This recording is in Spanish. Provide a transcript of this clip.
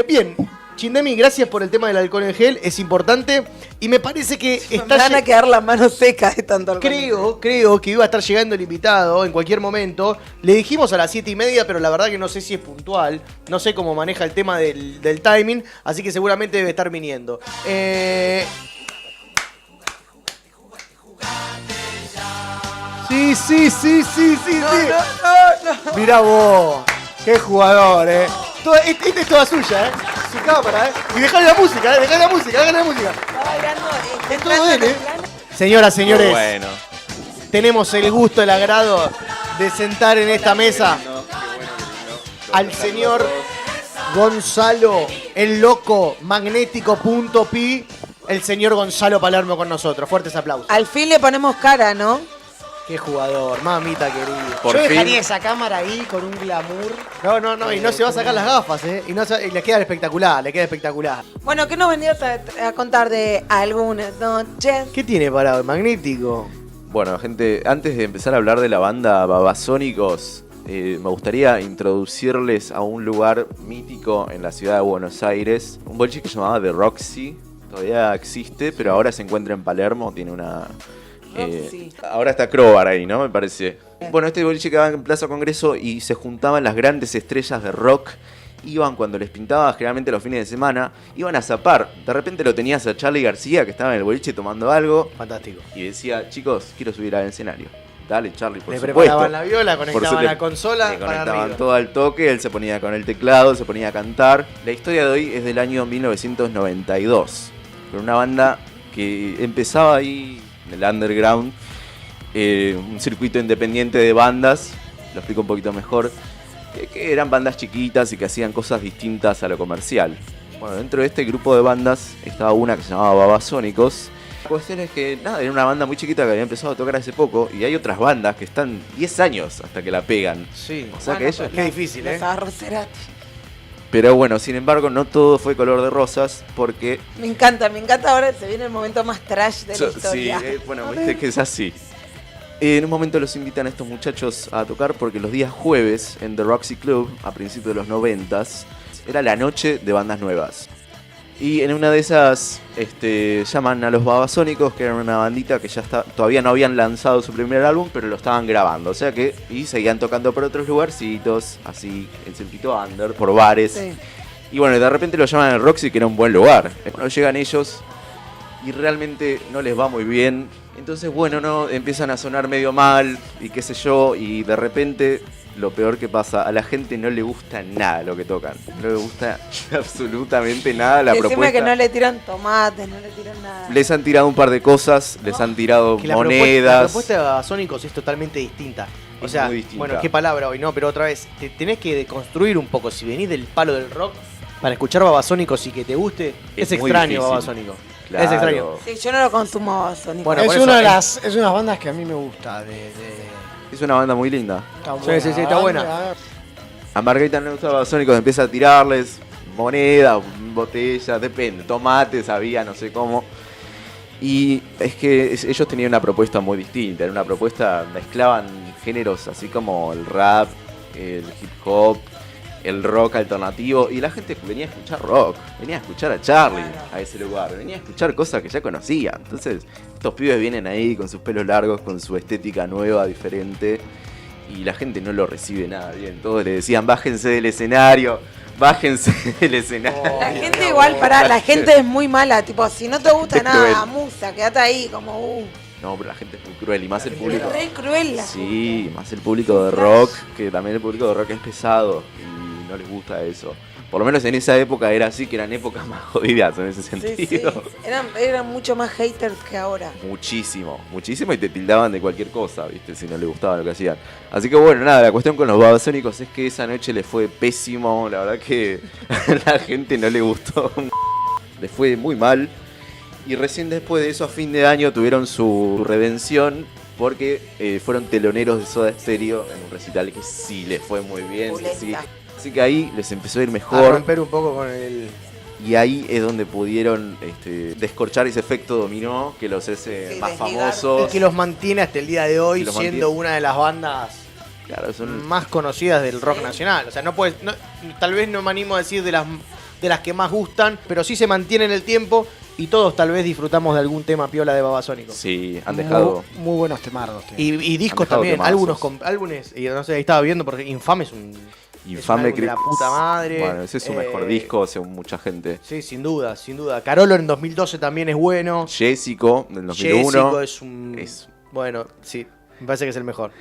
Bien, Chindemi, gracias por el tema del alcohol en gel, es importante. Y me parece que Me van a quedar las manos secas de tanto alcohol. Creo que iba a estar llegando el invitado en cualquier momento. Le dijimos a las 7:30, pero la verdad que no sé si es puntual. No sé cómo maneja el tema del timing, así que seguramente debe estar viniendo. Sí. No. Mirá vos, qué jugador, Esta es toda suya, su cámara, Y dejale la música, dejale la música. Estaba bailando, Es todo él, Señoras, señores, Bueno. tenemos el gusto, el agrado de sentar en esta mesa al señor Gonzalo, el loco magnético.pi, el señor Gonzalo Palermo con nosotros. Fuertes aplausos. Al fin le ponemos cara, ¿no? Qué jugador, mamita querida. Por Yo fin. dejaría esa cámara ahí con un glamour. No, y no se va a sacar las gafas, y le queda espectacular, Bueno, ¿qué nos venías a contar de algunas noches? ¿Qué tiene para hoy, magnético? Bueno, gente, antes de empezar a hablar de la banda Babasónicos, me gustaría introducirles a un lugar mítico en la ciudad de Buenos Aires. Un boliche que se llamaba The Roxy. Todavía existe, pero ahora se encuentra en Palermo. Tiene una... ahora está Crowbar ahí, ¿no? Me parece. Bueno, este boliche quedaba en Plaza Congreso y se juntaban las grandes estrellas de rock. Iban cuando les pintaba, generalmente los fines de semana, iban a zapar. De repente lo tenías a Charly García, que estaba en el boliche tomando algo. Fantástico. Y decía, chicos, quiero subir al escenario. Dale, Charly, por Le supuesto. preparaban la viola, conectaban la Le consola para conectaban arriba. todo al toque, él se ponía con el teclado, se ponía a cantar. La historia de hoy es del año 1992. Con una banda que empezaba ahí en el underground, un circuito independiente de bandas, lo explico un poquito mejor, que eran bandas chiquitas y que hacían cosas distintas a lo comercial. Bueno, dentro de este grupo de bandas estaba una que se llamaba Babasónicos. La cuestión es que, nada, era una banda muy chiquita que había empezado a tocar hace poco y hay otras bandas que están 10 años hasta que la pegan. Sí. O sea que ellos... Qué difícil, Los Arrocerati. Pero bueno, sin embargo, no todo fue color de rosas porque... Me encanta, ahora se viene el momento más trash de la historia. Sí, bueno, viste que es así. En un momento los invitan a estos muchachos a tocar porque los días jueves en The Roxy Club, a principios de los 90s, era la noche de bandas nuevas. Y en una de esas llaman a los Babasónicos, que eran una bandita que ya todavía no habían lanzado su primer álbum, pero lo estaban grabando. O sea que, y seguían tocando por otros lugarcitos, así, en circuito under, por bares. Sí. Y bueno, de repente lo llaman al Roxy, que era un buen lugar. Bueno, llegan ellos y realmente no les va muy bien. Entonces, bueno, no empiezan a sonar medio mal y qué sé yo, y de repente lo peor que pasa, a la gente no le gusta nada lo que tocan. No le gusta absolutamente nada la Decime propuesta. que no le tiran tomates, no le tiran nada. Les han tirado un par de cosas, les han tirado Que la monedas. propuesta de Babasónicos es totalmente distinta. O Es sea, muy distinta. bueno, qué palabra hoy, ¿no? Pero otra vez, tenés que deconstruir un poco. Si venís del palo del rock, para escuchar Babasónicos y que te guste, es muy extraño difícil. Babasónicos. Claro. Es extraño. Sí, yo no lo consumo Babasónicos. Bueno, por es eso, es una bandas que a mí me gusta. Es una banda muy linda. Está Sí, buena, sí, está buena. A Margarita no le gustaba Babasónicos, empieza a tirarles monedas, botellas, depende, tomates había, no sé cómo. Y es que ellos tenían una propuesta muy distinta, era una propuesta, mezclaban géneros así como el rap, el hip hop, el rock alternativo, y la gente venía a escuchar rock, venía a escuchar a Charly a ese lugar, venía a escuchar cosas que ya conocía. Entonces, estos pibes vienen ahí con sus pelos largos, con su estética nueva, diferente, y la gente no lo recibe nada bien. Todos le decían, bájense del escenario, bájense del escenario. La gente igual, la gente es muy mala, tipo, si no te gusta Es nada, cruel. musa, quédate ahí, como, No, pero la gente es muy cruel, y más el público. es re cruel la gente. Sí, más el público de rock, que también el público de rock es pesado y no les gusta eso. Por lo menos en esa época era así, que eran épocas más jodidas en ese Sí, sentido. sí. Eran mucho más haters que ahora. Muchísimo, y te tildaban de cualquier cosa, ¿viste? Si no les gustaba lo que hacían. Así que bueno, nada, la cuestión con los Babasónicos es que esa noche les fue pésimo, la verdad que a la gente no le gustó, les fue muy mal. Y recién después de eso, a fin de año, tuvieron su redención porque fueron teloneros de Soda Stereo en un recital que sí les fue muy bien. Pulenta. Sí. Así que ahí les empezó a ir a mejor. romper un poco con el... Y ahí es donde pudieron descorchar ese efecto dominó que los hace Sí, más desligar. Y famosos. que los mantiene hasta el día de hoy Que los siendo mantiene. una de las bandas Claro, son más conocidas del rock nacional. O sea, no puedes, tal vez no me animo a decir de las de las que más gustan, pero sí se mantiene en el tiempo y todos tal vez disfrutamos de algún tema piola de Babasónicos. Sí, han dejado. Muy buenos temardos. Y discos dejado también, temazos. álbumes, y no sé, ahí estaba viendo porque Infame es un Infame álbum de la puta madre. Bueno, ese es su mejor disco, según mucha gente. Sí, sin duda, sin duda. Carolo en 2012 también es bueno. Jessico, del 2001. Jessico es un... Es- Bueno, sí, me parece que es el mejor.